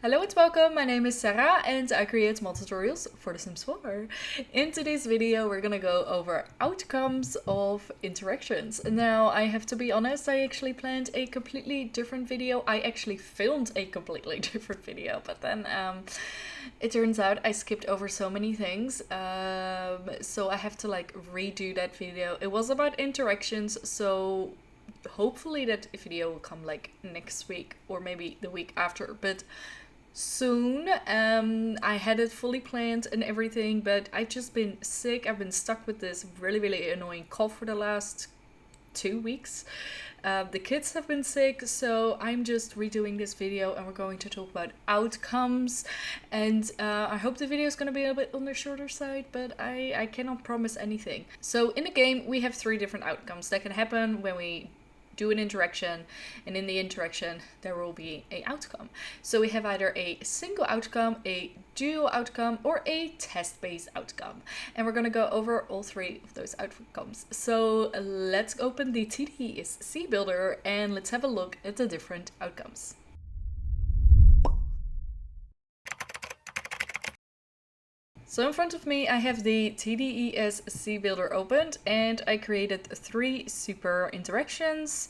Hello and welcome, my name is Sarah and I create small tutorials for The Sims 4. In today's video we're gonna go over outcomes of interactions. Now I have to be honest, I actually planned a completely different video. I actually filmed a completely different video, but then it turns out I skipped over so many things, so I have to redo that video. It was about interactions, so hopefully that video will come next week or maybe the week after, but soon. I had it fully planned and everything, but I've just been sick. I've been stuck with this really annoying cough for the last 2 weeks. The kids have been sick, so I'm just redoing this video and we're going to talk about outcomes. And I hope the video is going to be a bit on the shorter side, but I cannot promise anything. So in the game, we have 3 different outcomes that can happen when we do an interaction, and in the interaction there will be an outcome. So we have either a single outcome, a dual outcome, or a test-based outcome, and we're going to go over all 3 of those outcomes. So let's open the TDESC builder and let's have a look at the different outcomes. So in front of me I have the TDESC builder opened and I created 3 super interactions.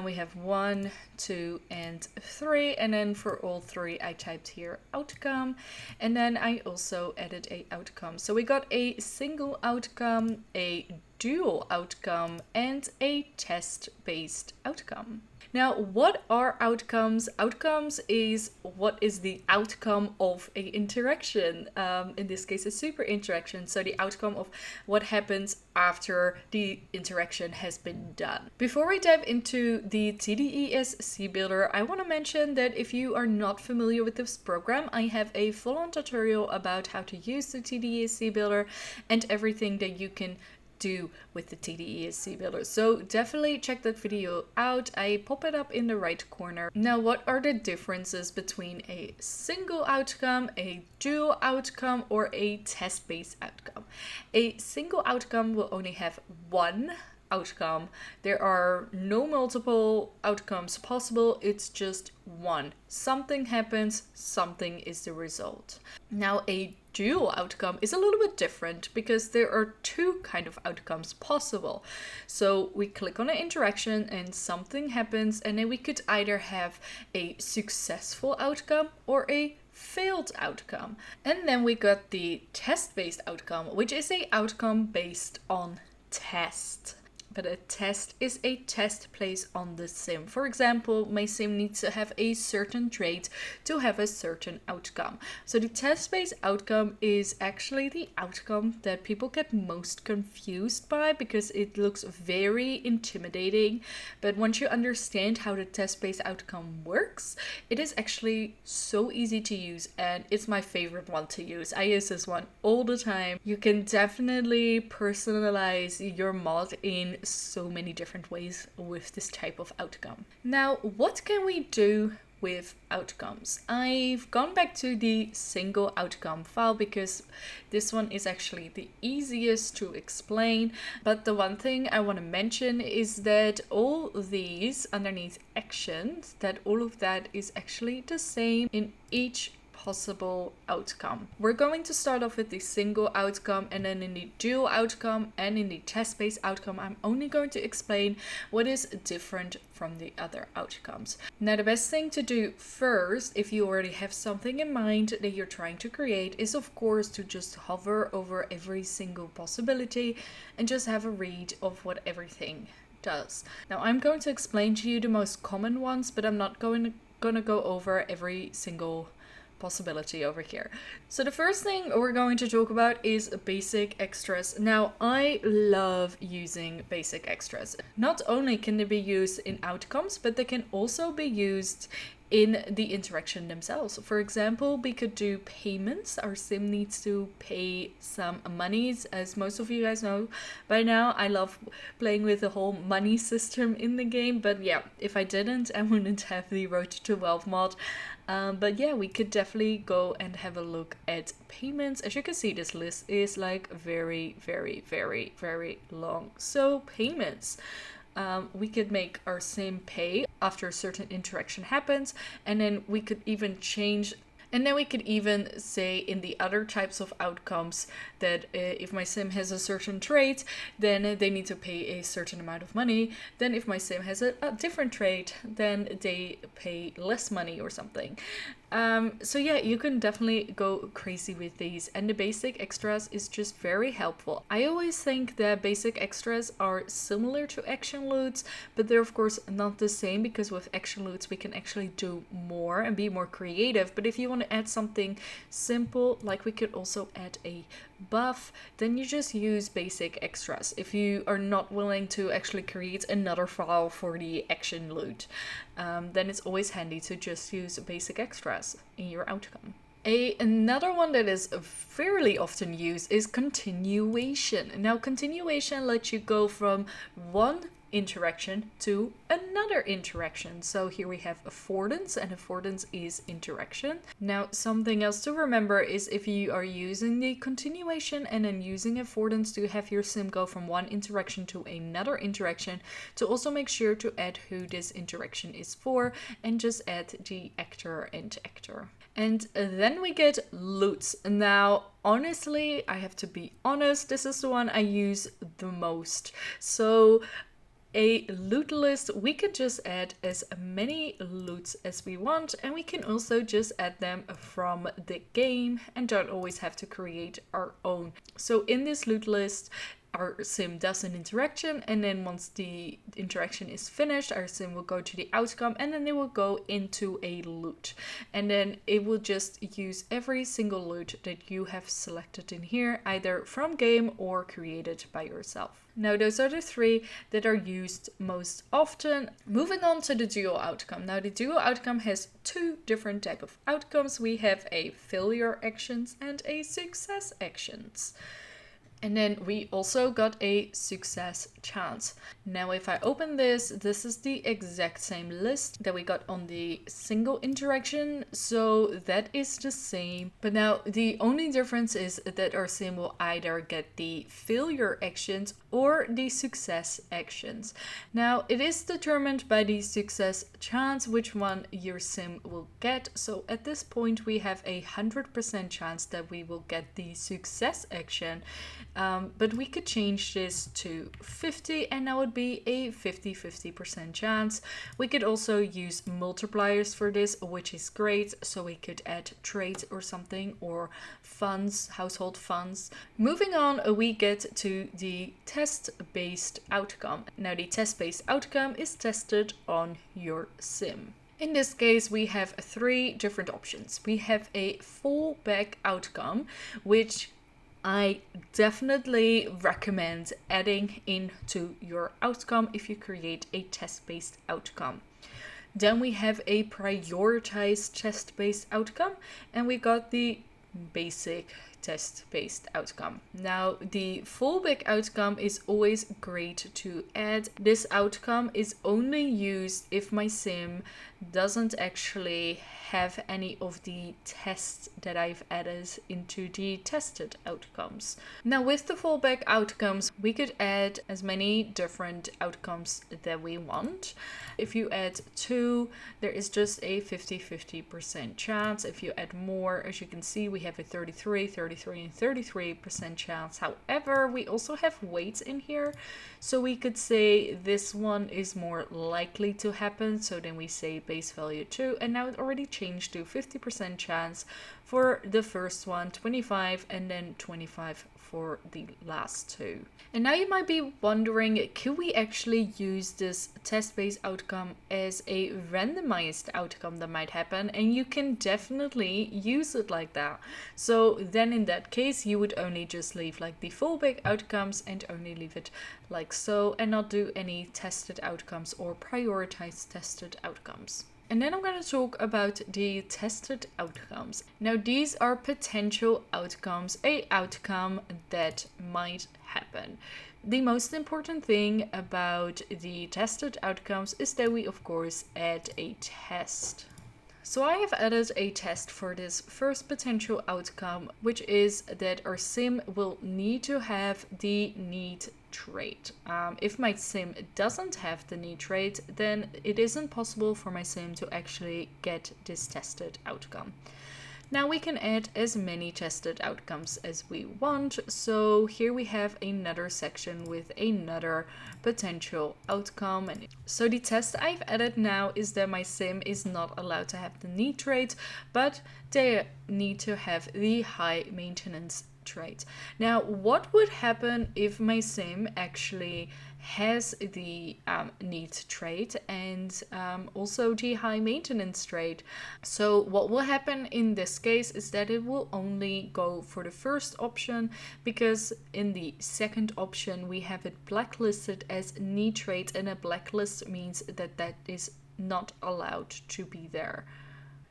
We have 1, 2, and 3, and then for all 3 I typed here outcome, and then I also added a outcome. So we got a single outcome, a dual outcome, and a test-based outcome. Now, what are outcomes? Outcomes is what is the outcome of a interaction. In this case, a super interaction. So the outcome of what happens after the interaction has been done. Before we dive into the TDESC builder, I want to mention that if you are not familiar with this program, I have a full-on tutorial about how to use the TDESC builder and everything that you can do with the TDESC builder. So definitely check that video out. I pop it up in the right corner. Now, what are the differences between a single outcome, a dual outcome, or a test-based outcome? A single outcome will only have one outcome. There are no multiple outcomes possible. It's just one. Something happens, something is the result. Now, a dual outcome is a little bit different because there are 2 kind of outcomes possible. So we click on an interaction and something happens, and then we could either have a successful outcome or a failed outcome. And then we got the test-based outcome, which is a outcome based on test. But a test is a test placed on the sim. For example, my sim needs to have a certain trait to have a certain outcome. So the test-based outcome is actually the outcome that people get most confused by because it looks very intimidating. But once you understand how the test-based outcome works, it is actually so easy to use, and it's my favorite one to use. I use this one all the time. You can definitely personalize your mod in so many different ways with this type of outcome. Now, what can we do with outcomes? I've gone back to the single outcome file because this one is actually the easiest to explain. But the one thing I want to mention is that all these underneath actions, that all of that is actually the same in each possible outcome. We're going to start off with the single outcome, and then in the dual outcome and in the test-based outcome, I'm only going to explain what is different from the other outcomes. Now, the best thing to do first, if you already have something in mind that you're trying to create, is of course to just hover over every single possibility and just have a read of what everything does. Now, I'm going to explain to you the most common ones, but I'm not going to go over every single possibility over here. So the first thing we're going to talk about is basic extras. Now, I love using basic extras. Not only can they be used in outcomes, but they can also be used in the interaction themselves. For example, we could do payments. Our sim needs to pay some monies, as most of you guys know by now. I love playing with the whole money system in the game, but yeah, if I didn't, I wouldn't have the Road to Wealth mod. But yeah, we could definitely go and have a look at payments. As you can see, this list is very long. So payments. We could make our sim pay after a certain interaction happens, and then we could even change And then we could even say in the other types of outcomes that if my sim has a certain trait, then they need to pay a certain amount of money. Then if my sim has a different trait, then they pay less money or something. So yeah, you can definitely go crazy with these, and the basic extras is just very helpful. I always think that basic extras are similar to action loots, but they're of course not the same, because with action loots we can actually do more and be more creative. But if you want to add something simple, like we could also add a buff, then you just use basic extras if you are not willing to actually create another file for the action loot. Then it's always handy to just use basic extras in your outcome. Another one that is fairly often used is continuation. Now, continuation lets you go from one interaction to another interaction. So here we have affordance, and affordance is interaction. Now, something else to remember is if you are using the continuation and then using affordance to have your sim go from one interaction to another interaction, to also make sure to add who this interaction is for, and just add the actor and actor. And then we get loots. Now, honestly, I have to be honest, this is the one I use the most. So a loot list, we could just add as many loots as we want, and we can also just add them from the game and don't always have to create our own. So in this loot list, our sim does an interaction, and then once the interaction is finished, our sim will go to the outcome, and then it will go into a loot. And then it will just use every single loot that you have selected in here, either from game or created by yourself. Now, those are the three that are used most often. Moving on to the dual outcome. Now, the dual outcome has two different types of outcomes. We have a failure actions and a success actions. And then we also got a success chance. Now, if I open this, this is the exact same list that we got on the single interaction. So that is the same. But now the only difference is that our sim will either get the failure actions or the success actions. Now, it is determined by the success chance which one your sim will get. So at this point, we have a 100% chance that we will get the success action. But we could change this to 50, and that would be a 50-50% chance. We could also use multipliers for this, which is great. So we could add trade or something, or funds, household funds. Moving on, we get to the test-based outcome. Now, the test-based outcome is tested on your sim. In this case, we have three different options. We have a fallback outcome, which I definitely recommend adding into your outcome if you create a test-based outcome. Then we have a prioritized test-based outcome, and we got the basic test-based outcome. Now, the fallback outcome is always great to add. This outcome is only used if my sim doesn't actually have any of the tests that I've added into the tested outcomes. Now, with the fallback outcomes, we could add as many different outcomes that we want. If you add 2, there is just a 50-50% chance. If you add more, as you can see, we have a 33, and 33% chance. However, we also have weights in here. So we could say this one is more likely to happen. So then we say base value 2, and now it already changed to 50% chance for the first one, 25, and then 25 for the last two. And now you might be wondering, could we actually use this test-based outcome as a randomized outcome that might happen? And you can definitely use it like that. So then in that case, you would only just leave like the fallback outcomes and only leave it like so, and not do any tested outcomes or prioritize tested outcomes. And then I'm going to talk about the tested outcomes. Now, these are potential outcomes, a outcome that might happen. The most important thing about the tested outcomes is that we, of course, add a test. So I have added a test for this first potential outcome, which is that our sim will need to have the need trait. If my sim doesn't have the need trait, then it isn't possible for my sim to actually get this tested outcome. Now we can add as many tested outcomes as we want. So here we have another section with another potential outcome. And so the test I've added now is that my sim is not allowed to have the need trait, but they need to have the high maintenance trait. Now, what would happen if my sim actually has the need trait and also the high maintenance trait? So what will happen in this case is that it will only go for the first option, because in the second option we have it blacklisted as need trait, and a blacklist means that that is not allowed to be there.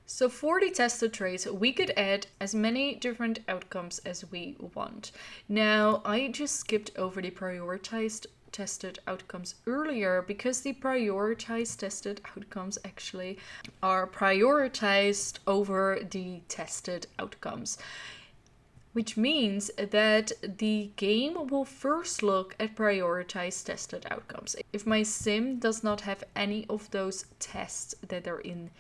So for the tested traits, we could add as many different outcomes as we want. Now, I just skipped over the prioritized tested outcomes earlier because the prioritized tested outcomes actually are prioritized over the tested outcomes, which means that the game will first look at prioritized tested outcomes. If my sim does not have any of those tests that are in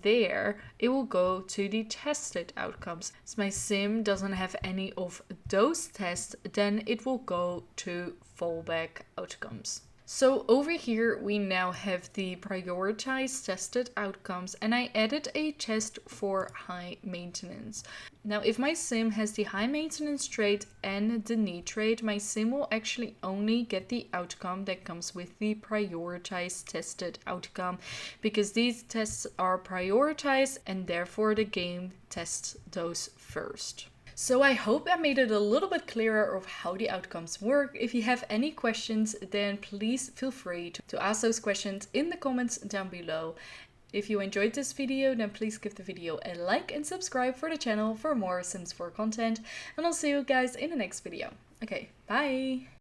there, it will go to the tested outcomes. If my sim doesn't have any of those tests, then it will go to fallback outcomes. So over here we now have the prioritized tested outcomes, and I added a test for high maintenance. Now if my sim has the high maintenance trait and the need trait, my sim will actually only get the outcome that comes with the prioritized tested outcome, because these tests are prioritized and therefore the game tests those first. So I hope I made it a little bit clearer of how the outcomes work. If you have any questions, then please feel free to ask those questions in the comments down below. If you enjoyed this video, then please give the video a like and subscribe for the channel for more Sims 4 content. And I'll see you guys in the next video. Okay, bye!